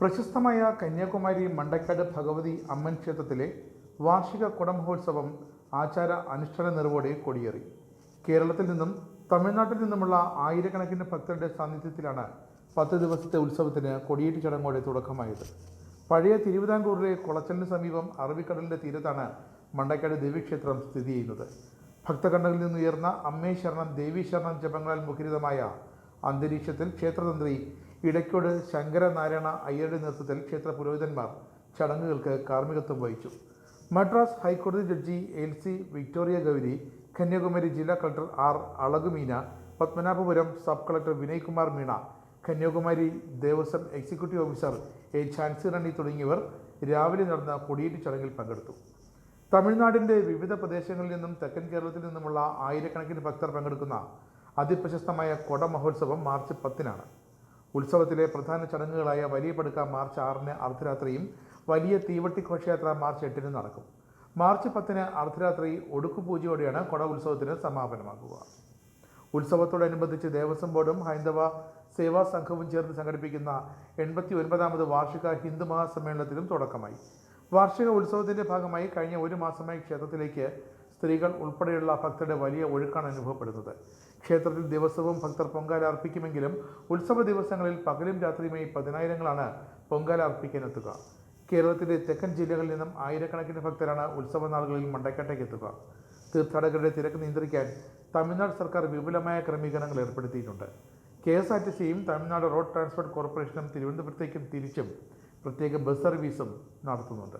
പ്രശസ്തമായ കന്യാകുമാരി മണ്ടക്കാട് ഭഗവതി അമ്മൻ ക്ഷേത്രത്തിലെ വാർഷിക കുടമഹോത്സവം ആചാര അനുഷ്ഠാന നിറവോടെ കൊടിയേറി. കേരളത്തിൽ നിന്നും തമിഴ്നാട്ടിൽ നിന്നുമുള്ള ആയിരക്കണക്കിന് ഭക്തരുടെ സാന്നിധ്യത്തിലാണ് 10 ദിവസത്തെ ഉത്സവത്തിന് കൊടിയേറ്റ് ചടങ്ങോടെ തുടക്കമായത്. പഴയ തിരുവിതാംകൂറിലെ കുളച്ചലിന് സമീപം അറബിക്കടലിൻ്റെ തീരത്താണ് മണ്ടക്കാട് ദേവീക്ഷേത്രം സ്ഥിതി ചെയ്യുന്നത്. ഭക്തകണ്ഠങ്ങളിൽ നിന്നുയർന്ന അമ്മേ ശരണം ദേവി ശരണം ജപങ്ങളാൽ മുഖരിതമായ അന്തരീക്ഷത്തിൽ ക്ഷേത്രതന്ത്രി ഇടയ്ക്കോട് ശങ്കരനാരായണ അയ്യരുടെ നേതൃത്വത്തിൽ ക്ഷേത്ര പുരോഹിതന്മാർ ചടങ്ങുകൾക്ക് കാർമ്മികത്വം വഹിച്ചു. മദ്രാസ് ഹൈക്കോടതി ജഡ്ജി എൽ.സി. വിക്ടോറിയ ഗൗരി, കന്യാകുമാരി ജില്ലാ collector R. Alagumeena, Padmanabhapuram sub collector Vinaykumar Meena, Kanyakumari Devaswom executive officer A. Jhansi Rani തുടങ്ങിയവർ രാവിലെ നടന്ന കൊടിയേറ്റ് ചടങ്ങിൽ പങ്കെടുത്തു. തമിഴ്നാടിൻ്റെ വിവിധ പ്രദേശങ്ങളിൽ നിന്നും തെക്കൻ കേരളത്തിൽ നിന്നുമുള്ള ആയിരക്കണക്കിന് ഭക്തർ പങ്കെടുക്കുന്ന അതിപ്രശസ്തമായ കുടമഹോത്സവം മാർച്ച് 10-നാണ്. ഉത്സവത്തിലെ പ്രധാന ചടങ്ങുകളായ വലിയ പടുക്ക മാർച്ച് 6-ന് അർദ്ധരാത്രിയും വലിയ തീവട്ടി ഘോഷയാത്ര മാർച്ച് 8-ന് നടക്കും. മാർച്ച് 10-ന് അർദ്ധരാത്രി ഒടുക്കുപൂജയോടെയാണ് കുട ഉത്സവത്തിന് സമാപനമാകുക. ഉത്സവത്തോടനുബന്ധിച്ച് ദേവസ്വം ബോർഡും ഹൈന്ദവ സേവാ സംഘവും ചേർന്ന് സംഘടിപ്പിക്കുന്ന 89ാമത് വാർഷിക ഹിന്ദു മഹാസമ്മേളനത്തിലും തുടക്കമായി. വാർഷിക ഉത്സവത്തിൻ്റെ ഭാഗമായി കഴിഞ്ഞ ഒരു മാസമായി ക്ഷേത്രത്തിലേക്ക് സ്ത്രീകൾ ഉൾപ്പെടെയുള്ള ഭക്തരുടെ വലിയ ഒഴുക്കാണ് അനുഭവപ്പെടുന്നത്. ക്ഷേത്രത്തിൽ ദിവസവും ഭക്തർ പൊങ്കാല അർപ്പിക്കുമെങ്കിലും ഉത്സവ ദിവസങ്ങളിൽ പകലും രാത്രിയുമായി പതിനായിരങ്ങളാണ് പൊങ്കാല അർപ്പിക്കാനെത്തുക. കേരളത്തിലെ തെക്കൻ ജില്ലകളിൽ നിന്നും ആയിരക്കണക്കിന് ഭക്തരാണ് ഉത്സവ നാളുകളിൽ മണ്ടക്കാട്ടേക്ക് എത്തുക. തീർത്ഥാടകരുടെ തിരക്ക് നിയന്ത്രിക്കാൻ തമിഴ്നാട് സർക്കാർ വിപുലമായ ക്രമീകരണങ്ങൾ ഏർപ്പെടുത്തിയിട്ടുണ്ട്. KSRTCയും തമിഴ്നാട് റോഡ് ട്രാൻസ്പോർട്ട് കോർപ്പറേഷനും തിരുവനന്തപുരത്തേക്കും തിരിച്ചും പ്രത്യേക ബസ് സർവീസും നടത്തുന്നുണ്ട്.